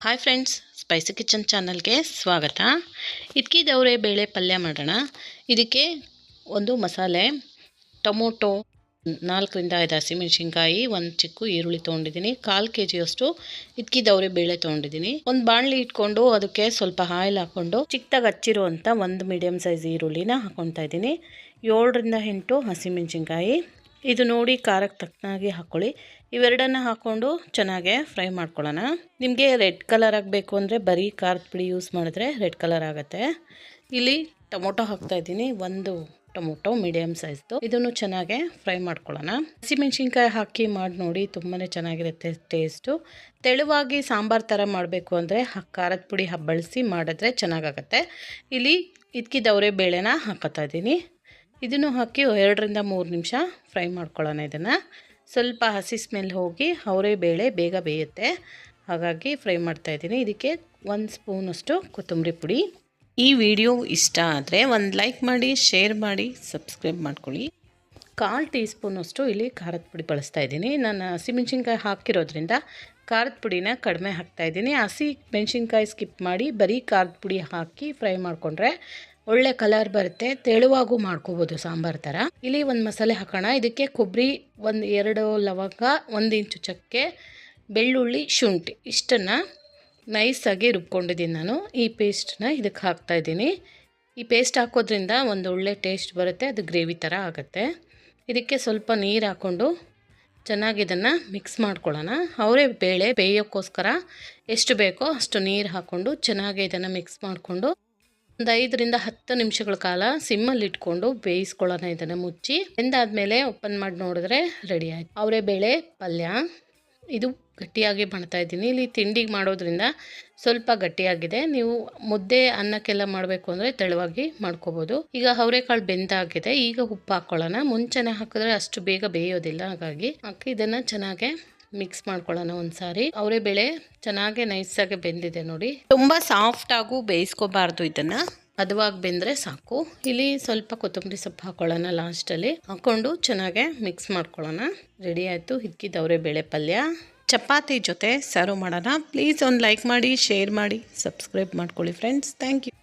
Hi friends, spicy kitchen ಚಾನಲ್ಗೆ ಸ್ವಾಗತ. ಇಡ್ಕಿ ದವರೆ ಬೇಳೆ ಪಲ್ಯ ಮಾಡೋಣ. ಇದಕ್ಕೆ ಒಂದು ಮಸಾಲೆ, ಟೊಮೊಟೊ 4ರಿಂದ 5 ಹಸಿಮೆಣಸಿನ್ಕಾಯಿ, ಒಂದು ಚಿಕ್ಕ ಈರುಳ್ಳಿ ತೊಗೊಂಡಿದ್ದೀನಿ, 1/4 kg ಇಡ್ಕಿ ದವರೆ ಬೇಳೆ ತೊಗೊಂಡಿದ್ದೀನಿ. ಒಂದು ಬಾಣಲಿ ಇಟ್ಕೊಂಡು ಅದಕ್ಕೆ ಸ್ವಲ್ಪ ಆಯಿಲ್ ಹಾಕ್ಕೊಂಡು ಚಿಕ್ಕದಾಗಿ ಹಚ್ಚಿರುವಂಥ ಒಂದು ಮೀಡಿಯಮ್ ಸೈಜ್ ಈರುಳ್ಳಿನ ಹಾಕ್ಕೊತಾ ಇದ್ದೀನಿ. 7ರಿಂದ 8 ಹಸಿಮೆಣಸಿನ್ಕಾಯಿ. ಇದು ನೋಡಿ ಖಾರಕ್ಕೆ ತಕ್ಕನಾಗಿ ಹಾಕ್ಕೊಳ್ಳಿ. ಇವೆರಡನ್ನು ಹಾಕ್ಕೊಂಡು ಚೆನ್ನಾಗೆ ಫ್ರೈ ಮಾಡ್ಕೊಳ್ಳೋಣ. ನಿಮಗೆ ರೆಡ್ ಕಲರ್ ಆಗಬೇಕು ಅಂದರೆ ಬರೀ ಖಾರದ ಪುಡಿ ಯೂಸ್ ಮಾಡಿದ್ರೆ ರೆಡ್ ಕಲರ್ ಆಗುತ್ತೆ. ಇಲ್ಲಿ ಟೊಮೊಟೊ ಹಾಕ್ತಾಯಿದ್ದೀನಿ, ಒಂದು ಟೊಮೊಟೊ ಮೀಡಿಯಮ್ ಸೈಜ್ದು. ಇದನ್ನು ಚೆನ್ನಾಗೆ ಫ್ರೈ ಮಾಡ್ಕೊಳ್ಳೋಣ. ಹಸಿಮೆಣ್ಸಿನ್ಕಾಯಿ ಹಾಕಿ ಮಾಡಿ ನೋಡಿ, ತುಂಬಾ ಚೆನ್ನಾಗಿರುತ್ತೆ ಟೇಸ್ಟು. ತೆಳುವಾಗಿ ಸಾಂಬಾರು ಥರ ಮಾಡಬೇಕು ಅಂದರೆ ಖಾರದ ಪುಡಿ ಬಳಸಿ ಮಾಡಿದ್ರೆ ಚೆನ್ನಾಗಾಗತ್ತೆ. ಇಲ್ಲಿ ಇಡ್ಕಿ ದವರೆ ಬೇಳೆನ ಹಾಕೋತಾ ಇದ್ದೀನಿ. ಇದನ್ನು ಹಾಕಿ 2ರಿಂದ 3 ನಿಮಿಷ ಫ್ರೈ ಮಾಡ್ಕೊಳ್ಳೋಣ. ಇದನ್ನು ಸ್ವಲ್ಪ ಹಸಿ ಸ್ಮೆಲ್ ಹೋಗಿ ಅವರೇ ಬೇಳೆ ಬೇಗ ಬೇಯುತ್ತೆ, ಹಾಗಾಗಿ ಫ್ರೈ ಮಾಡ್ತಾಯಿದ್ದೀನಿ. ಇದಕ್ಕೆ 1 ಸ್ಪೂನಷ್ಟು ಕೊತ್ತಂಬರಿ ಪುಡಿ. ಈ ವಿಡಿಯೋ ಇಷ್ಟ ಆದರೆ ಒಂದು ಲೈಕ್ ಮಾಡಿ, ಶೇರ್ ಮಾಡಿ, ಸಬ್ಸ್ಕ್ರೈಬ್ ಮಾಡ್ಕೊಳ್ಳಿ. 1/4 ಟೀ ಸ್ಪೂನಷ್ಟು ಇಲ್ಲಿ ಖಾರದ ಪುಡಿ ಬಳಸ್ತಾ ಇದ್ದೀನಿ. ನಾನು ಹಸಿಮೆಣ್ಸಿನ್ಕಾಯಿ ಹಾಕಿರೋದ್ರಿಂದ ಖಾರದ ಪುಡಿನ ಕಡಿಮೆ ಹಾಕ್ತಾಯಿದ್ದೀನಿ. ಹಸಿ ಮೆಣಸಿನ್ಕಾಯಿ ಸ್ಕಿಪ್ ಮಾಡಿ ಬರೀ ಖಾರದ ಪುಡಿ ಹಾಕಿ ಫ್ರೈ ಮಾಡಿಕೊಂಡ್ರೆ ಒಳ್ಳೆ ಕಲರ್ ಬರುತ್ತೆ. ತೆಳುವಾಗೂ ಮಾಡ್ಕೋಬೋದು ಸಾಂಬಾರು ಥರ. ಇಲ್ಲಿ ಒಂದು ಮಸಾಲೆ ಹಾಕೋಣ. ಇದಕ್ಕೆ ಕೊಬ್ಬರಿ, 2 ಲವಂಗ, 1 ಇಂಚು ಚಕ್ಕೆ, ಬೆಳ್ಳುಳ್ಳಿ, ಶುಂಠಿ ಇಷ್ಟನ್ನು ನೈಸಾಗಿ ರುಬ್ಕೊಂಡಿದ್ದೀನಿ ನಾನು. ಈ ಪೇಸ್ಟನ್ನ ಇದಕ್ಕೆ ಹಾಕ್ತಾಯಿದ್ದೀನಿ. ಈ ಪೇಸ್ಟ್ ಹಾಕೋದ್ರಿಂದ ಒಂದು ಒಳ್ಳೆ ಟೇಸ್ಟ್ ಬರುತ್ತೆ, ಅದು ಗ್ರೇವಿ ಥರ ಆಗುತ್ತೆ. ಇದಕ್ಕೆ ಸ್ವಲ್ಪ ನೀರು ಹಾಕ್ಕೊಂಡು ಚೆನ್ನಾಗಿ ಇದನ್ನು ಮಿಕ್ಸ್ ಮಾಡ್ಕೊಳ್ಳೋಣ. ಅವರೇ ಬೇಳೆ ಬೇಯೋಕ್ಕೋಸ್ಕರ ಎಷ್ಟು ಬೇಕೋ ಅಷ್ಟು ನೀರು ಹಾಕ್ಕೊಂಡು ಚೆನ್ನಾಗಿ ಇದನ್ನು ಮಿಕ್ಸ್ ಮಾಡಿಕೊಂಡು ಒಂದು 5ರಿಂದ 10 ನಿಮಿಷಗಳ ಕಾಲ ಸಿಮ್ಮಲ್ಲಿ ಇಟ್ಕೊಂಡು ಬೇಯಿಸ್ಕೊಳ್ಳೋಣ. ಇದನ್ನು ಮುಚ್ಚಿ ಬೆಂದಾದ್ಮೇಲೆ ಓಪನ್ ಮಾಡಿ ನೋಡಿದ್ರೆ ರೆಡಿ ಆಯಿತು ಅವರೇ ಬೇಳೆ ಪಲ್ಯ. ಇದು ಗಟ್ಟಿಯಾಗಿ ಮಾಡ್ತಾಯಿದ್ದೀನಿ. ಇಲ್ಲಿ ತಿಂಡಿಗೆ ಮಾಡೋದ್ರಿಂದ ಸ್ವಲ್ಪ ಗಟ್ಟಿಯಾಗಿದೆ. ನೀವು ಮುದ್ದೆ ಅನ್ನಕ್ಕೆಲ್ಲ ಮಾಡಬೇಕು ಅಂದರೆ ತೆಳುವಾಗಿ ಮಾಡ್ಕೋಬೋದು. ಈಗ ಅವರೆಕಾಳು ಬೆಂದಾಗಿದೆ. ಈಗ ಉಪ್ಪು ಹಾಕ್ಕೊಳ್ಳೋಣ. ಮುಂಚೆನೇ ಹಾಕಿದ್ರೆ ಅಷ್ಟು ಬೇಗ ಬೇಯೋದಿಲ್ಲ, ಹಾಗಾಗಿ ಇದನ್ನು ಚೆನ್ನಾಗೆ ಮಿಕ್ಸ್ ಮಾಡ್ಕೊಳ್ಳೋಣ ಒಂದು ಸಾರಿ. ಅವರೇ ಬೇಳೆ ಚೆನ್ನಾಗಿ ನೈಸಾಗಿ ಬೆಂದಿದೆ ನೋಡಿ. ತುಂಬ ಸಾಫ್ಟಾಗೂ ಬೇಯಿಸ್ಕೋಬಾರ್ದು, ಇದನ್ನು ಹದವಾಗಿ ಬೆಂದರೆ ಸಾಕು. ಇಲ್ಲಿ ಸ್ವಲ್ಪ ಕೊತ್ತಂಬರಿ ಸೊಪ್ಪು ಹಾಕ್ಕೊಳ್ಳೋಣ ಲಾಸ್ಟಲ್ಲಿ. ಹಾಕ್ಕೊಂಡು ಚೆನ್ನಾಗೆ ಮಿಕ್ಸ್ ಮಾಡ್ಕೊಳ್ಳೋಣ. ರೆಡಿ ಆಯಿತು ಇಡ್ಕಿ ದವರೆ ಬೇಳೆ ಪಲ್ಯ. ಚಪಾತಿ ಜೊತೆ ಸರ್ವ್ ಮಾಡೋಣ. ಪ್ಲೀಸ್ ಒಂದು ಲೈಕ್ ಮಾಡಿ, ಶೇರ್ ಮಾಡಿ, ಸಬ್ಸ್ಕ್ರೈಬ್ ಮಾಡ್ಕೊಳ್ಳಿ ಫ್ರೆಂಡ್ಸ್. Thank you.